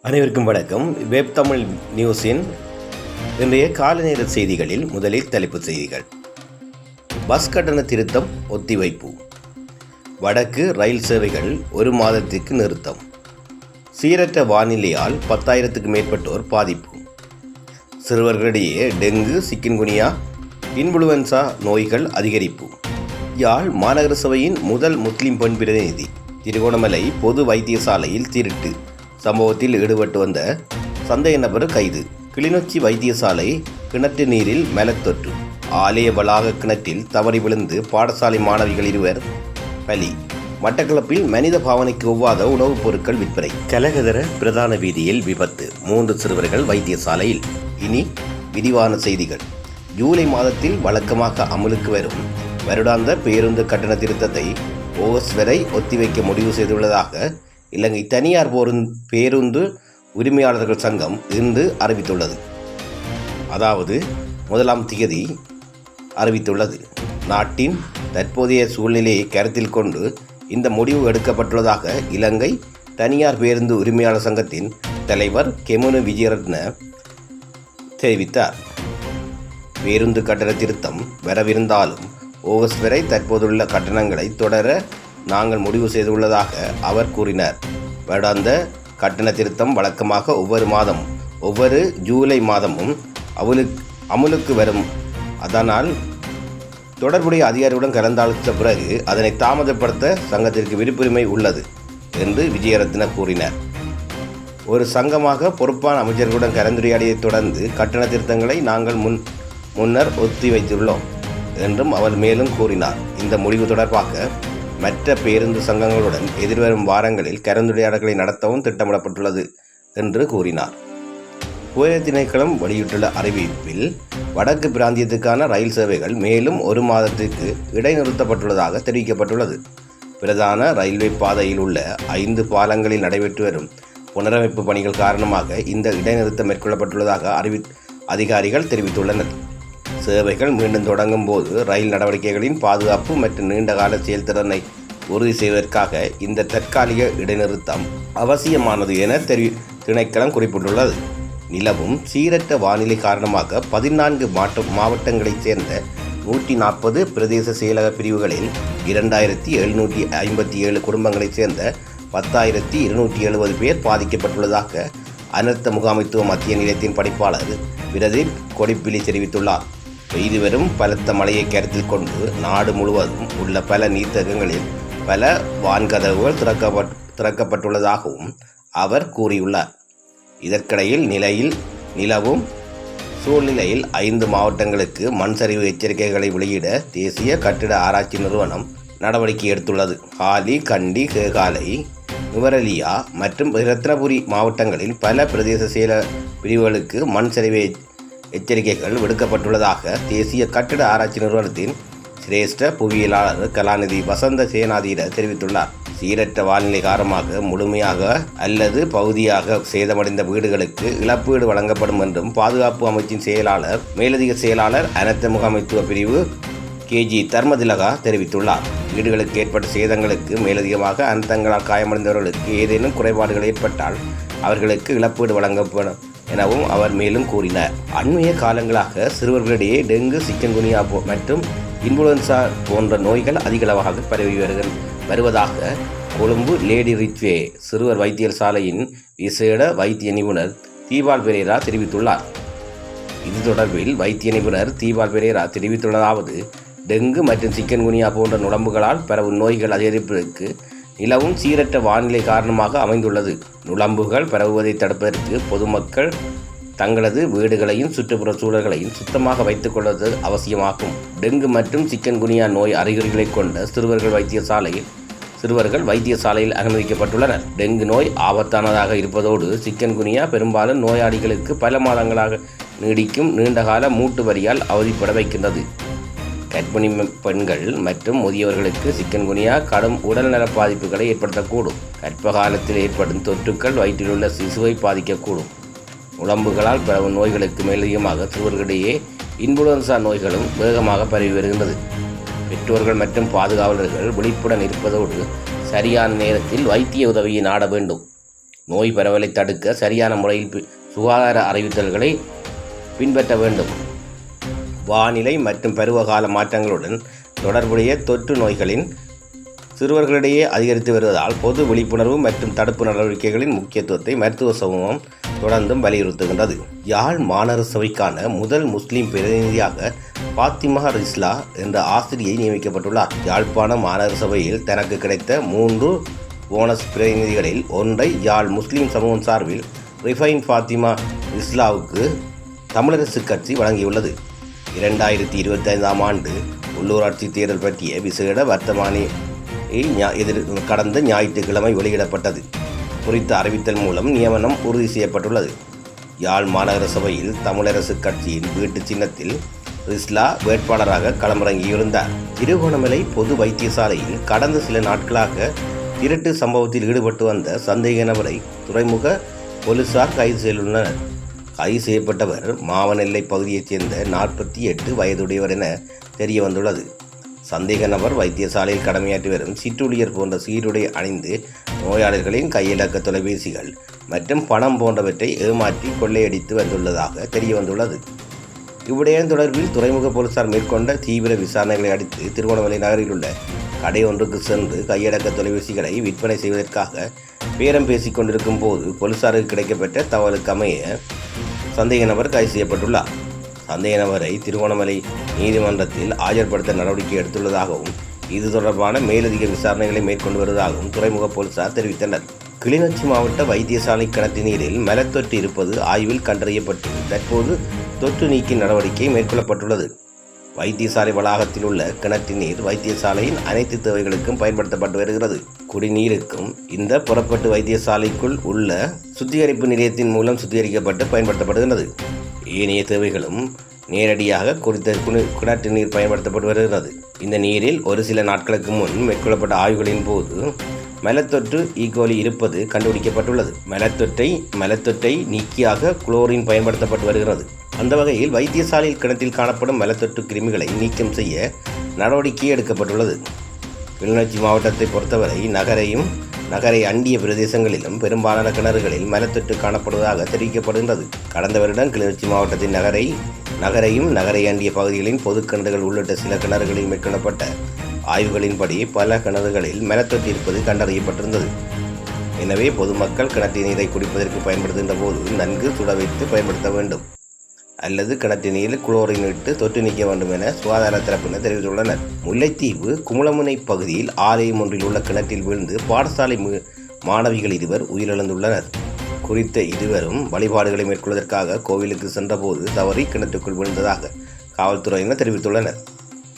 அனைவருக்கும் வணக்கம். வெப் தமிழ் நியூஸின் இன்றைய காலநேர செய்திகளில் முதலில் தலைப்புச் செய்திகள். பஸ் கட்டண திருத்தம் ஒத்திவைப்பு. வடக்கு ரயில் சேவைகள் 1 மாதத்திற்கு நிறுத்தம். சீரற்ற வானிலையால் 10,000க்கும் மேற்பட்டோர் பாதிப்பு. சிறுவர்களிடையே டெங்கு, சிக்கன்குனியா, இன்ஃப்ளூவன்சா நோய்கள் அதிகரிப்பு. யாழ் மாநகர சபையின் முதல் முஸ்லிம் பெண் பிரதிநிதி. திருகோணமலை பொது வைத்தியசாலையில் திருட்டு சம்பவத்தில் ஈடுபட்டு வந்த சந்தேக நபர் கைது. கிளிநொச்சி வைத்தியசாலை கிணற்று நீரில் மலத்தொற்று. ஆலய வளாக கிணற்றில் தவறி விழுந்து பாடசாலை மாணவிகள் 2 பலி. மட்டக்களப்பில் மனித பாவனைக்கு ஒவ்வாத உணவுப் பொருட்கள் விற்பனை. கலகதர பிரதான வீதியில் விபத்து. 3 சிறுவர்கள் வைத்தியசாலையில். இனி விரிவான செய்திகள். ஜூலை மாதத்தில் வழக்கமாக அமலுக்கு வரும் வருடாந்த பேருந்து கட்டண திருத்தத்தை ஆகஸ்ட் வரை ஒத்திவைக்க முடிவு செய்துள்ளதாக இலங்கை தனியார் பேருந்து உரிமையாளர்கள் சங்கம் இன்று அறிவித்துள்ளது. அதாவது 1ஆம் தேதி அறிவித்துள்ளது. நாட்டின் தற்போதைய சூழ்நிலையை கருத்தில் கொண்டு இந்த முடிவு எடுக்கப்பட்டுள்ளதாக இலங்கை தனியார் பேருந்து உரிமையாளர் சங்கத்தின் தலைவர் கெமுனு விஜயரத்ன தெரிவித்தார். பேருந்து கட்டண திருத்தம் வரவிருந்தாலும் ஆகஸ்ட் வரை தற்போதுள்ள கட்டணங்களை தொடர நாங்கள் முடிவு செய்துள்ளதாக அவர் கூறினார். வருடாந்த கட்டண திருத்தம் வழக்கமாக ஒவ்வொரு ஜூலை மாதமும் அமுலுக்கு வரும். அதனால் தொடர்புடைய அதிகாரியுடன் கலந்தாலோசித்த பிறகு அதனை தாமதப்படுத்த சங்கத்திற்கு விருப்புரிமை உள்ளது என்று விஜயரத்ன கூறினார். ஒரு சங்கமாக பொறுப்பான அமைச்சர்களுடன் கலந்துரையாடியதை தொடர்ந்து கட்டண திருத்தங்களை நாங்கள் முன்னர் ஒத்தி வைத்துள்ளோம் என்றும் அவர் மேலும் கூறினார். இந்த முடிவு தொடர்பாக மற்ற பேருந்து சங்கங்களுடன் எதிர்வரும் வாரங்களில் கலந்துரையாடல்களை நடத்தவும் திட்டமிடப்பட்டுள்ளது என்று கூறினார். போக்குவரத்து திணைக்களம் வெளியிட்டுள்ள அறிவிப்பில் வடக்கு பிராந்தியத்துக்கான ரயில் சேவைகள் மேலும் 1 மாதத்திற்கு இடைநிறுத்தப்பட்டுள்ளதாக தெரிவிக்கப்பட்டுள்ளது. பிரதான ரயில்வே பாதையில் உள்ள 5 பாலங்களில் நடைபெற்று வரும் புனரமைப்பு பணிகள் காரணமாக இந்த இடைநிறுத்தம் மேற்கொள்ளப்பட்டுள்ளதாக அதிகாரிகள் தெரிவித்துள்ளனர். சேவைகள் மீண்டும் தொடங்கும் போது ரயில் நடவடிக்கைகளின் பாதுகாப்பு மற்றும் நீண்டகால செயல்திறனை உறுதி செய்வதற்காக இந்த தற்காலிக இடைநிறுத்தம் அவசியமானது என திணைக்களம் குறிப்பிட்டுள்ளது. நிலவும் சீரற்ற வானிலை காரணமாக 14 மாவட்டங்களைச் சேர்ந்த 140 பிரதேச செயலக பிரிவுகளில் 2757 குடும்பங்களைச் சேர்ந்த 10,270 பேர் பாதிக்கப்பட்டுள்ளதாக அனர்த்த முகாமைத்துவ மத்திய நிலையத்தின் பணிப்பாளர் பிரதீப் கொடிப்பிலி தெரிவித்துள்ளார். பெய்து வரும் பலத்த மழையை கருத்தில் கொண்டு நாடு முழுவதும் உள்ள பல நீர்த்தகங்களில் பல வான்கதவுகள் திறக்கப்பட்டுள்ளதாகவும் அவர் கூறியுள்ளார். இதற்கிடையில் நிலவும் சூழ்நிலையில் 5 மாவட்டங்களுக்கு மண் சரிவு எச்சரிக்கைகளை வெளியிட தேசிய கட்டிட ஆராய்ச்சி நிறுவனம் நடவடிக்கை எடுத்துள்ளது. ஹாலி, கண்டி, கேகாலை, நுவரெலியா மற்றும் ரத்னபுரி மாவட்டங்களில் பல பிரதேச செயல பிரிவுகளுக்கு மண் சரிவு எச்சரிக்கைகள் விடுக்கப்பட்டுள்ளதாக தேசிய கட்டிட ஆராய்ச்சி நிறுவனத்தின் சிரேஷ்ட புவியியலாளர் கலாநிதி வசந்த சேனாதீர தெரிவித்துள்ளார். சீரற்ற வானிலை காரணமாக முழுமையாக அல்லது பகுதியாக சேதமடைந்த வீடுகளுக்கு இழப்பீடு வழங்கப்படும் என்றும் பாதுகாப்பு அமைச்சின் மேலதிக செயலாளர் அனர்த்த முகாமைத்துவ பிரிவு KG தர்மதிலகா தெரிவித்துள்ளார். வீடுகளுக்கு ஏற்பட்ட சேதங்களுக்கு மேலதிகமாக அனர்த்தங்களால் காயமடைந்தவர்களுக்கு ஏதேனும் குறைபாடுகள் ஏற்பட்டால் அவர்களுக்கு இழப்பீடு வழங்கப்படும் எனவும் அவர் மேலும் கூறினார். அண்மைய காலங்களாக சிறுவர்களிடையே டெங்கு, சிக்கன்குனியா மற்றும் இன்ஃப்ளூவன்சா போன்ற நோய்கள் அதிகளவாக பரவி வருவதாக கொழும்பு லேடி ரிச்வே சிறுவர் வைத்தியசாலையின் விசேட வைத்திய நிபுணர் தீபால் பெரேரா தெரிவித்துள்ளார். இது தொடர்பில் வைத்திய நிபுணர் தீபால் பெரேரா தெரிவித்துள்ளதாவது: டெங்கு மற்றும் சிக்கன்குனியா போன்ற நுளம்புகளால் பரவும் நோய்கள் அதிகரிப்பதற்கு நிலவும் சீரற்ற வானிலை காரணமாக அமைந்துள்ளது. நுளம்புகள் பரவுவதை தடுப்பதற்கு பொதுமக்கள் தங்களது வீடுகளையும் சுற்றுப்புற சூழல்களையும் சுத்தமாக வைத்துக் கொள்வது அவசியமாகும். டெங்கு மற்றும் சிக்கன்குனியா நோய் அறிகுறிகளை கொண்ட சிறுவர்கள் வைத்தியசாலையில் அனுமதிக்கப்பட்டுள்ளனர். டெங்கு நோய் ஆபத்தானதாக இருப்பதோடு சிக்கன்குனியா பெரும்பாலும் நோயாளிகளுக்கு பல மாதங்களாக நீடிக்கும் நீண்டகால மூட்டு வலியால் அவதிப்பட வைக்கின்றது. கர்ப்பிணி பெண்கள் மற்றும் முதியவர்களுக்கு சிக்கன்குனியா கடும் உடல்நல பாதிப்புகளை ஏற்படுத்தக்கூடும். கர்ப்ப காலத்தில் ஏற்படும் தொற்றுக்கள் வயிற்றிலுள்ள சிசுவை பாதிக்கக்கூடும். உடம்புகளால் பரவும் நோய்களுக்கு மேலதிகமாக சிறுவர்களிடையே இன்ஃப்ளூவன்சா நோய்களும் வேகமாக பரவி வருகின்றது. பெற்றோர்கள் மற்றும் பாதுகாவலர்கள் விழிப்புடன் இருப்பதோடு சரியான நேரத்தில் வைத்திய உதவியை நாட வேண்டும். நோய் பரவலை தடுக்க சரியான முறையில் சுகாதார அறிவித்தல்களை பின்பற்ற வேண்டும். வானிலை மற்றும் பருவகால மாற்றங்களுடன் தொடர்புடைய தொற்று நோய்களின் சிறுவர்களிடையே அதிகரித்து வருவதால் பொது விழிப்புணர்வு மற்றும் தடுப்பு நடவடிக்கைகளின் முக்கியத்துவத்தை மருத்துவ சமூகம் தொடர்ந்தும் வலியுறுத்துகின்றது. யாழ் மாநகர சபைக்கான முதல் முஸ்லிம் பிரதிநிதியாக பாத்திமா ரிஸ்லா என்ற ஆசிரியை நியமிக்கப்பட்டுள்ளார். யாழ்ப்பாணம் மாநகர சபையில் தனக்கு கிடைத்த 3 போனஸ் பிரதிநிதிகளில் ஒன்றை யாழ் முஸ்லிம் சமூகம் சார்பில் ரிஃபைன் பாத்திமா ரிஸ்லாவுக்கு தமிழரசு கட்சி வழங்கியுள்ளது. 2025ஆம் ஆண்டு உள்ளூராட்சி தேர்தல் பற்றிய விசேட வர்த்தமானி கடந்த ஞாயிற்றுக்கிழமை வெளியிடப்பட்டது. குறித்த அறிவித்தல் மூலம் நியமனம் உறுதி செய்யப்பட்டுள்ளது. யாழ் மாநகர சபையில் தமிழரசு கட்சியின் வீட்டு சின்னத்தில் ரிஸ்லா வேட்பாளராக களமிறங்கியிருந்தார். திருகோணமலை பொது வைத்தியசாலையில் கடந்த சில நாட்களாக திருட்டு சம்பவத்தில் ஈடுபட்டு வந்த சந்தேக நபரை துறைமுக போலீசார் கைது செய்துள்ளனர். கைது செய்யப்பட்டவர் மாவனெல்லை பகுதியைச் சேர்ந்த 48 வயதுடையவர் என தெரிய வந்துள்ளது. சந்தேக நபர் வைத்தியசாலையில் கடமையாற்றி வரும் சிற்றூழியர் போன்ற சீருடை அணிந்து நோயாளர்களின் கையிலக்க தொலைபேசிகள் மற்றும் பணம் போன்றவற்றை ஏமாற்றி கொள்ளையடித்து வந்துள்ளதாக தெரிய வந்துள்ளது. இவ்விடயம் தொடர்பில் துறைமுக போலீசார் மேற்கொண்ட தீவிர விசாரணைகளை அடுத்து திருகோணமலை நகரில் உள்ள கடை ஒன்றுக்கு சென்று கையடக்க தொலைபேசிகளை விற்பனை செய்வதற்காக பேரம் பேசிக் கொண்டிருக்கும் போது போலீசாருக்கு கிடைக்கப்பட்ட தகவலுக்கு அமைய சந்தேக நபர் கைது செய்யப்பட்டுள்ளார். சந்தேக நபரை திருகோணமலை நீதிமன்றத்தில் ஆஜர்படுத்த நடவடிக்கை எடுத்துள்ளதாகவும் இது தொடர்பான மேலதிக விசாரணைகளை மேற்கொண்டு வருவதாகவும் துறைமுக போலீசார் தெரிவித்தனர். கிளிநொச்சி மாவட்ட வைத்தியசாலை கிணற்று நீரில் மலத்தொற்று இருப்பது ஆய்வில் கண்டறியப்பட்டு தற்போது தொற்று நீக்கி நடவடிக்கை மேற்கொள்ளப்பட்டுள்ளது. வைத்தியசாலை வளாகத்தில் உள்ள கிணற்று நீர் வைத்தியசாலையின் அனைத்து தேவைகளுக்கும் பயன்படுத்தப்பட்டு வருகிறது. குடிநீருக்கும் இந்த புறப்பட்டு வைத்தியசாலைக்குள் உள்ள சுத்திகரிப்பு நிலையத்தின் மூலம் சுத்திகரிக்கப்பட்டு பயன்படுத்தப்படுகிறது. ஏனைய தேவைகளும் நேரடியாக குறித்த கிணற்று நீர் பயன்படுத்தப்பட்டு வருகிறது. இந்த நீரில் ஒரு சில நாட்களுக்கு முன் மேற்கொள்ளப்பட்ட ஆய்வுகளின் போது மலத்தொற்று ஈகோலி இருப்பது கண்டுபிடிக்கப்பட்டுள்ளது. மலத்தொற்றை நீக்கியாக குளோரின் பயன்படுத்தப்பட்டு வருகிறது. அந்த வகையில் வைத்தியசாலையில் கிணற்றில் காணப்படும் மலத்தொற்று கிருமிகளை நீக்கம் செய்ய நடவடிக்கை எடுக்கப்பட்டுள்ளது. கிளிநொச்சி மாவட்டத்தை பொறுத்தவரை நகரை அண்டிய பிரதேசங்களிலும் பெரும்பாலான கிணறுகளில் மலத்தொற்று காணப்படுவதாக தெரிவிக்கப்படுகின்றது. கடந்த வருடம் கிளிநொச்சி மாவட்டத்தின் நகரையும் நகரை அண்டிய பகுதிகளின் பொது கிணறுகள் உள்ளிட்ட சில கிணறுகளில் மேற்கொள்ளப்பட்ட ஆய்வுகளின்படி பல கிணறுகளில் மலத்தொற்று இருப்பது கண்டறியப்பட்டிருந்தது. எனவே பொதுமக்கள் கிணற்று நீரை குடிப்பதற்கு பயன்படுத்துகின்ற போது நன்கு சுட வைத்து பயன்படுத்த வேண்டும் அல்லது கிணற்று நீரில் குளோரின் இட்டு தொற்று நீக்க வேண்டும் என சுகாதார தரப்பினர் தெரிவித்துள்ளனர். முல்லைத்தீவு குமுளமுனை பகுதியில் ஆலயம் ஒன்றில் உள்ள கிணற்றில் விழுந்து பாடசாலை மாணவிகள் 2 உயிரிழந்துள்ளனர். குறித்த இருவரும் வழிபாடுகளை மேற்கொள்வதற்காக கோவிலுக்கு சென்றபோது தவறி கிணற்றுக்குள் விழுந்ததாக காவல்துறையினர் தெரிவித்துள்ளனர்.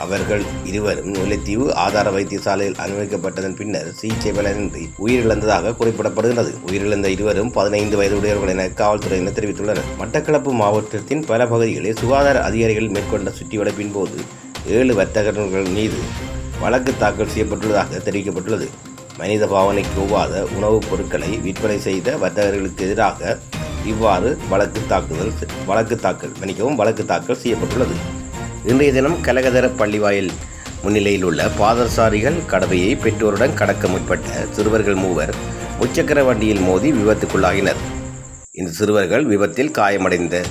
அவர்கள் 2வரும் முல்லைத்தீவு ஆதார வைத்தியசாலையில் அனுமதிக்கப்பட்டதன் பின்னர் சிகிச்சை பலனின்றி உயிரிழந்ததாக குறிப்பிடப்படுகிறது. உயிரிழந்த 2வரும் 15 வயதுடையவர்கள் என காவல்துறையினர் தெரிவித்துள்ளனர். மட்டக்களப்பு மாவட்டத்தின் பல பகுதிகளில் சுகாதார அதிகாரிகள் மேற்கொண்ட சுற்றிவளைப்பின் போது 7 வர்த்தகர்கள் மீது வழக்கு தாக்கல் செய்யப்பட்டுள்ளதாக தெரிவிக்கப்பட்டுள்ளது. மனித பாவனைக்கு ஒவ்வாத உணவுப் பொருட்களை விற்பனை செய்த வர்த்தகர்களுக்கு எதிராக இவ்வாறு வழக்கு தாக்கல் செய்யப்பட்டுள்ளது. இன்றைய தினம் கலகதர பள்ளிவாயில் முன்னிலையில் உள்ள பாதசாரிகள் கடவையை பெற்றோருடன் கடக்க முற்பட்ட சிறுவர்கள் 3 முச்சக்கர வண்டியில் மோதி விபத்துக்குள்ளாகினர். இந்த சிறுவர்கள் விபத்தில் காயமடைந்த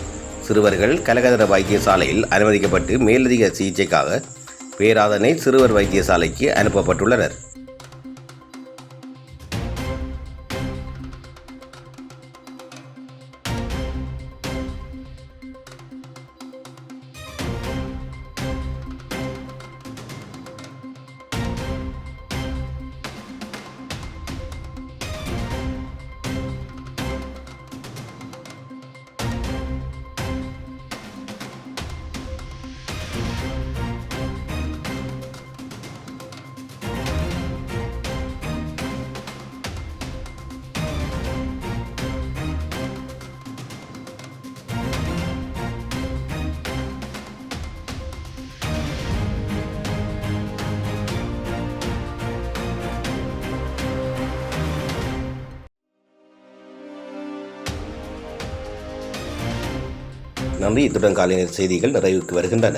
சிறுவர்கள் கலகதர வைத்தியசாலையில் அனுமதிக்கப்பட்டு மேலதிக சிகிச்சைக்காக பேராதனை சிறுவர் வைத்தியசாலைக்கு அனுப்பப்பட்டுள்ளனர். நன்றி. இத்துடன் காலை நேர செய்திகள் நிறைவுக்கு வருகின்றன.